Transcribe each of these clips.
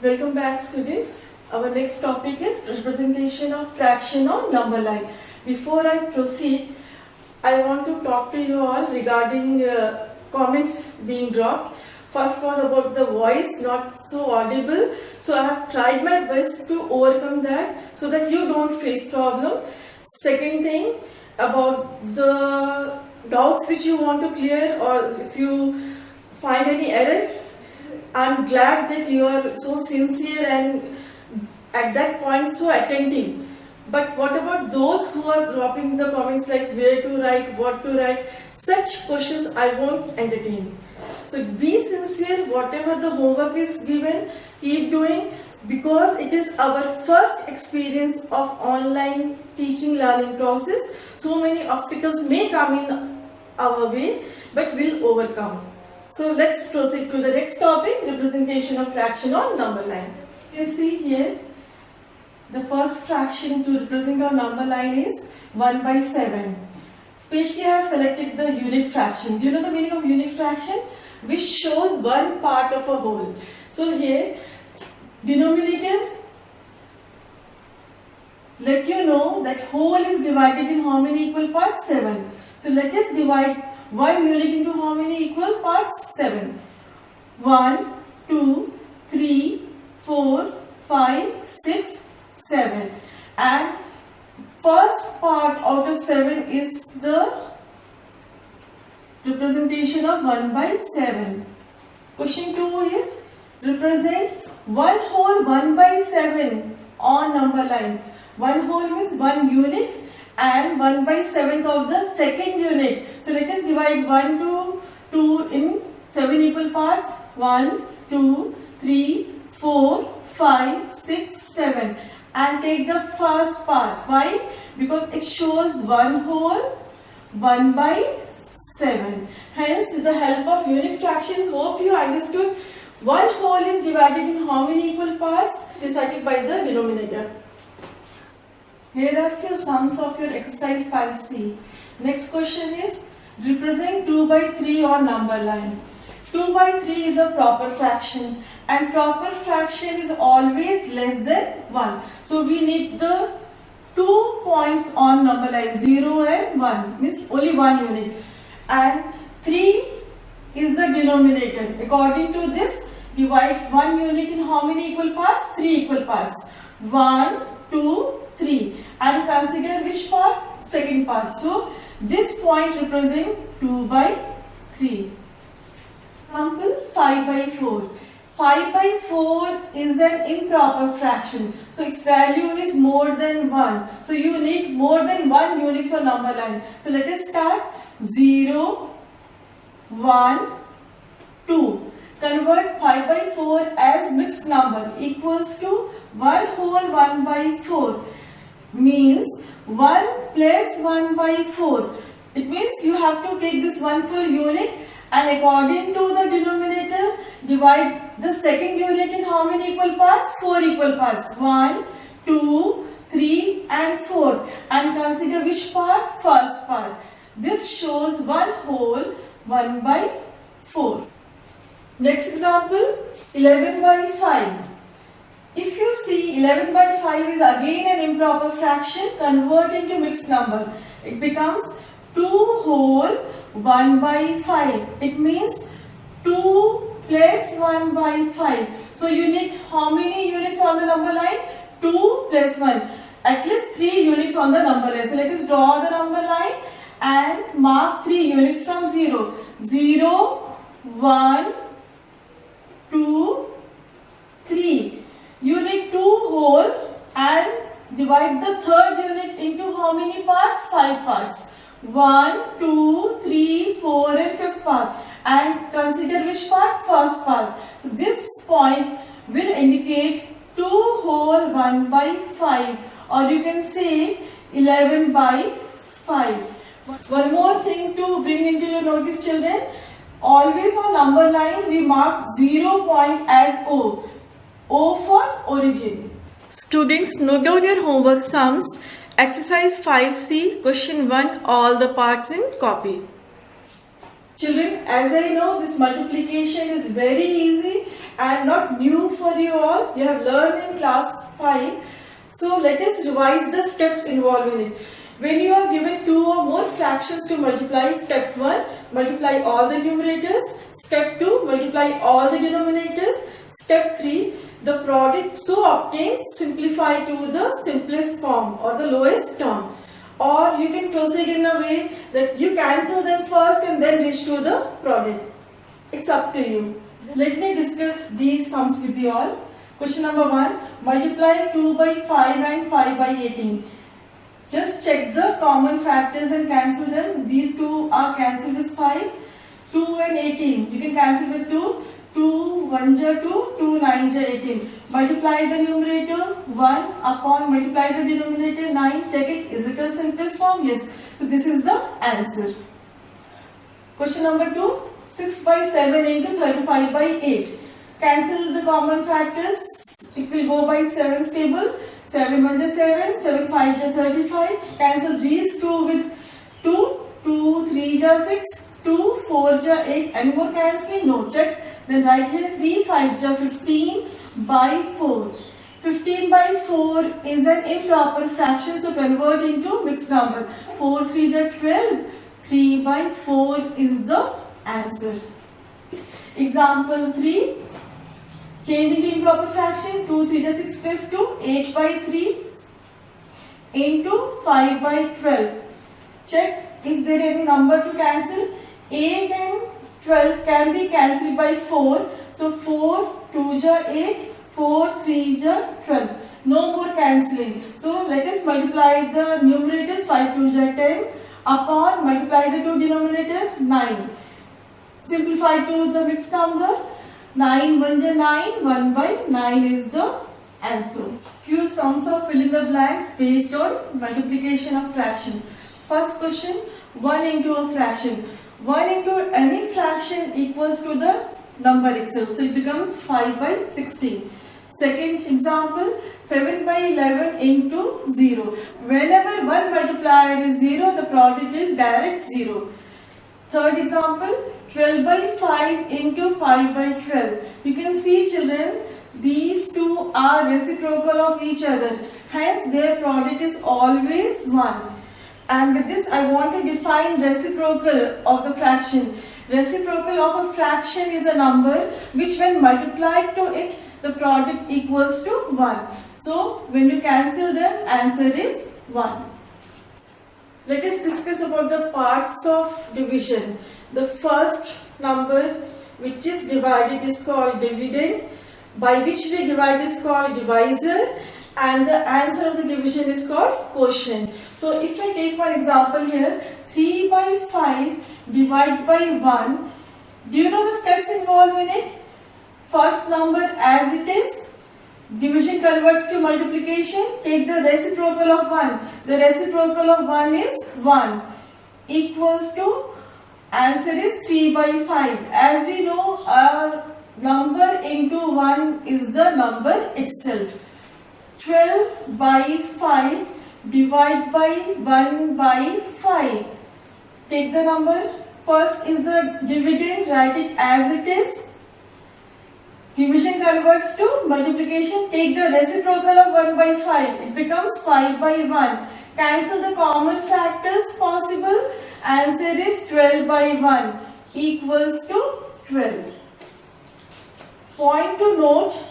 Welcome back, students. Our next topic is representation of fraction on number line. Before I proceed, I want to talk to you all regarding comments being dropped. First was about the voice not so audible, so I have tried my best to overcome that so that you don't face problem. Second thing, about the doubts which you want to clear, or if you find any error, I'm glad that you are so sincere and at that point so attentive. But what about those who are dropping the comments like where to write, what to write? Such questions I won't entertain. So be sincere, whatever the homework is given, keep doing, because it is our first experience of online teaching learning process. So many obstacles may come in our way, but we'll overcome. So let's proceed to the next topic, representation of fraction on number line. You can see here, the first fraction to represent our number line is 1 by 7. Especially I have selected the unit fraction. Do you know the meaning of unit fraction? Which shows one part of a whole. So here, denominator, let you know that whole is divided in how many equal parts? 7. So let us divide 1 unit into how many equal parts? 7. 1, 2, 3, 4, 5, 6, 7. And first part out of 7 is the representation of 1 by 7. Question 2 is represent one whole 1 by 7 on number line. One whole means 1 unit and 1 by 7th of the second unit. So let us divide 1 to 2 in 7 equal parts. 1, 2, 3, 4, 5, 6, 7. And take the first part. Why? Because it shows one whole 1 by 7. Hence, with the help of unit fraction, hope you understood one whole is divided in how many equal parts? Decided by the denominator. Here are few sums of your exercise 5C. Next question is represent 2 by 3 on number line. 2 by 3 is a proper fraction, and proper fraction is always less than 1. So we need the 2 points on number line, 0 and 1, means only 1 unit. And 3 is the denominator. According to this, divide 1 unit in how many equal parts? 3 equal parts. 1, 2, 3. And consider which part? Second part. So this point represents 2 by 3. Example 5 by 4. 5 by 4 is an improper fraction. So its value is more than 1. So you need more than 1 unit for number line. So let us start 0, 1, 2. Convert 5 by 4 as mixed number equals to 1 whole 1 by 4. Means 1 plus 1 by 4. It means you have to take this 1 full unit and according to the denominator, divide the second unit in how many equal parts? 4 equal parts. 1, 2, 3 and 4. And consider which part? First part. This shows 1 whole 1 by 4. Next example, 11 by 5. If you see 11 by 5 is again an improper fraction, convert into mixed number. It becomes 2 whole 1 by 5. It means 2 plus 1 by 5. So you need how many units on the number line? 2 plus 1. At least 3 units on the number line. So let us draw the number line and mark 3 units from 0. 0, 1, 2, 3. You need 2 whole and divide the third unit into how many parts? 5 parts. 1, 2, 3, 4 and 5th part. And consider which part? First part. So this point will indicate 2 whole 1 by 5, or you can say 11 by 5. One more thing to bring into your notice, children. Always on number line we mark 0 point as O. O for origin. Students, note down your homework sums. Exercise 5C, question 1, all the parts in copy. Children, as I know, this multiplication is very easy and not new for you all. You have learned in class 5. So let us revise the steps involved in it. When you are given 2 or more fractions to multiply, step 1, multiply all the numerators. Step 2, multiply all the denominators. Step 3, the product so obtained, simplify to the simplest form or the lowest term. Or you can proceed in a way that you cancel them first and then reach to the product. It's up to you. Let me discuss these sums with you all. Question number 1, multiply 2 by 5 and 5 by 18. Just check the common factors and cancel them. These 2 are cancelled with 5. 2 and 18. You can cancel with 2. 2 1 ja 2, 2 9 ja 18. Multiply the numerator 1 upon multiply the denominator 9. Check it. Is it a simplest form? Yes. So this is the answer. Question number 2. 6 by 7 into 35 by 8. Cancel the common factors. It will go by 7's table. 7 1 ja 7, 7 5 ja 35. Cancel these 2 with 2. 2 3 ja 6, 2 4 ja 8. Any more cancelling? No. Check. Then write here 3 5 ja 15 by 4. 15 by 4 is an improper fraction, so convert into mixed number. 4 3 ja 12. 3 by 4 is the answer. Example 3. Changing the improper fraction. 2 3 ja 6 plus 2. 8 by 3 into 5 by 12. Check if there is any number to cancel. 8 and 12 can be cancelled by 4. So 4 2 ja 8. 4 3 ja 12. No more cancelling. So let us multiply the numerators. 5 2 ja 10 upon multiply the two denominators 9. Simplify to the mixed number. 9 1 ja 9. 1 by 9 is the answer. Few sums of fill in the blanks based on multiplication of fraction. First question, 1 into a fraction. 1 into any fraction equals to the number itself. So it becomes 5 by 16. Second example, 7 by 11 into 0. Whenever one multiplier is 0, the product is direct 0. Third example, 12 by 5 into 5 by 12. You can see, children, these two are reciprocal of each other. Hence, their product is always 1. And with this, I want to define reciprocal of the fraction. Reciprocal of a fraction is a number which when multiplied to it, the product equals to 1. So, when you cancel them, answer is 1. Let us discuss about the parts of division. The first number which is divided is called dividend, by which we divide is called divisor, and the answer of the division is called quotient. So if I take one example here, 3 by 5 divided by 1. Do you know the steps involved in it? First number as it is. Division converts to multiplication. Take the reciprocal of 1. The reciprocal of 1 is 1. Equals to, answer is 3 by 5. As we know, our number into 1 is the number itself. 12 by 5 divide by 1 by 5. Take the number. First is the dividend. Write it as it is. Division converts to multiplication. Take the reciprocal of 1 by 5. It becomes 5 by 1. Cancel the common factors possible. Answer is 12 by 1 equals to 12. Point to note,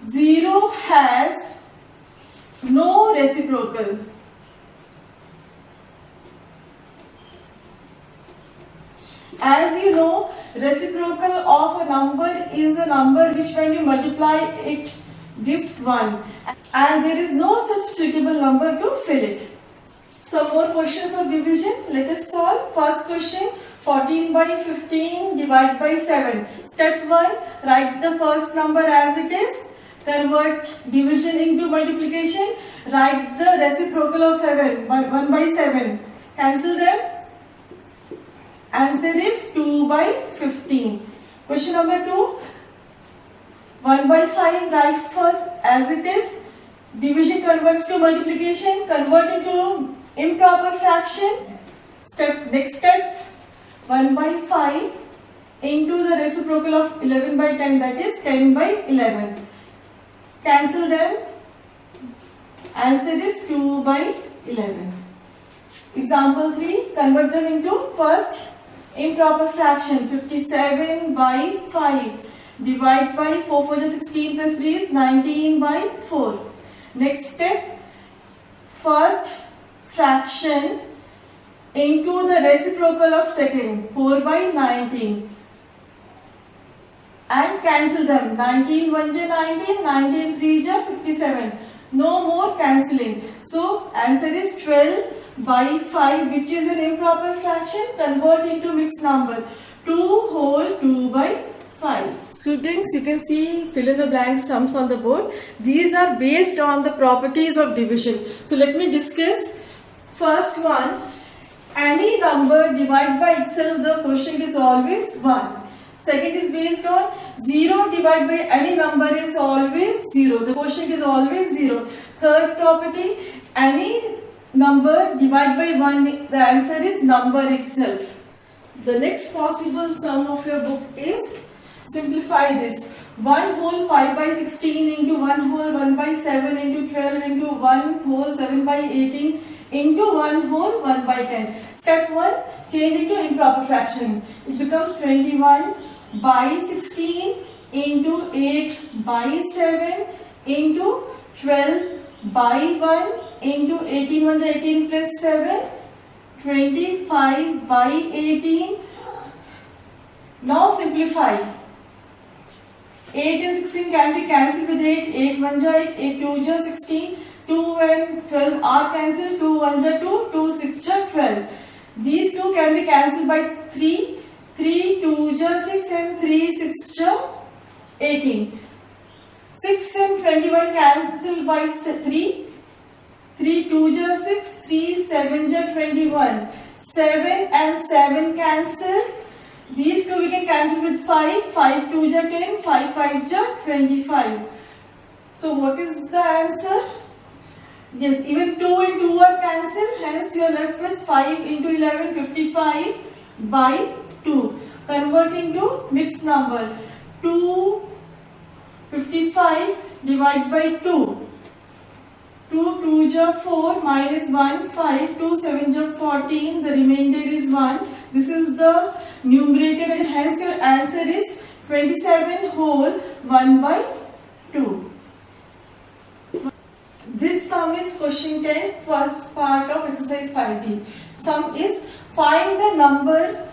0 has no reciprocal. As you know, reciprocal of a number is a number which when you multiply it gives 1, and there is no such suitable number to fill it. Some more questions of division. Let us solve. First question, 14 by 15 divided by 7. Step 1, write the first number as it is. Convert division into multiplication. Write the reciprocal of 7, 1 by 7. Cancel them. Answer is 2 by 15. Question number 2. 1 by 5, write first as it is. Division converts to multiplication. Convert into improper fraction. Next step. 1 by 5. into the reciprocal of 11 by 10, that is 10 by 11. Cancel them. Answer is 2 by 11. Example 3, convert them into first improper fraction. 57 by 5. Divide by 4 4 is 16 plus 3 is 19 by 4. Next step, first fraction into the reciprocal of second. 4 by 19. And cancel them. 19 1 is 19, 19 3 is 57. No more cancelling. So answer is 12 by 5, which is an improper fraction. Convert into mixed number. 2 whole 2 by 5. Students, you can see fill in the blank sums on the board. These are based on the properties of division. So let me discuss. First one, any number divided by itself, the quotient is always 1. Second is based on 0 divided by any number is always 0. The quotient is always 0. Third property, any number divided by 1, the answer is number itself. The next possible sum of your book is, simplify this. 1 whole 5 by 16 into 1 whole 1 by 7 into 12 into 1 whole 7 by 18 into 1 whole 1 by 10. Step 1, change into improper fraction. It becomes 21 by 16 into 8 by 7 into 12 by 1 into 18 1 is 18 plus 7, 25 by 18. Now simplify. 8 and 16 can be cancelled with 8. 8 1 is 8, 8 2 is 16. 2 and 12 are cancelled. 2 1 is 2, 2 6 is 12. These two can be cancelled by 3. 3 2 is 6 and 3 6 is 18. 6 and 21 cancelled by 3. 3 2 is 6, 3 7 is 21. 7 and 7 cancelled. These two we can cancel with 5. 5 2 is 10, 5 5 is 25. So what is the answer? Yes, even 2 and 2 are cancelled. Hence you are left with 5 into 11, 55 by 2. Converting to mixed number. 2 55 divided by 2. 2 2 is 4 minus 1 5, 2 7 is 14, the remainder is 1. This is the numerator and hence your answer is 27 whole 1 by 2. This sum is question 10, first part of exercise 5D. Sum is, find the number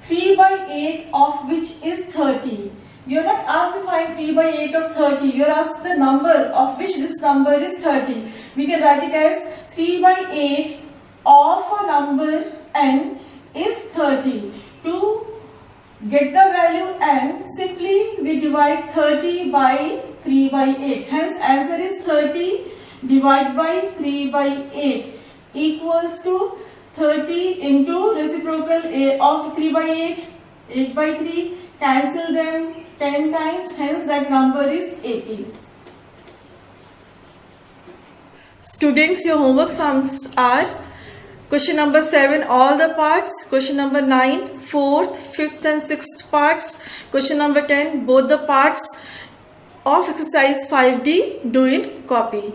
3 by 8 of which is 30. You are not asked to find 3 by 8 of 30. You are asked the number of which this number is 30. We can write it as 3 by 8 of a number n is 30. To get the value n, simply we divide 30 by 3 by 8. Hence answer is 30 divided by 3 by 8 equals to 30 into reciprocal of 3 by 8, 8 by 3. Cancel them 10 times, hence that number is 80. Students, your homework sums are question number 7, all the parts, question number 9, 4th, 5th and 6th parts, question number 10, both the parts of exercise 5D, do in copy.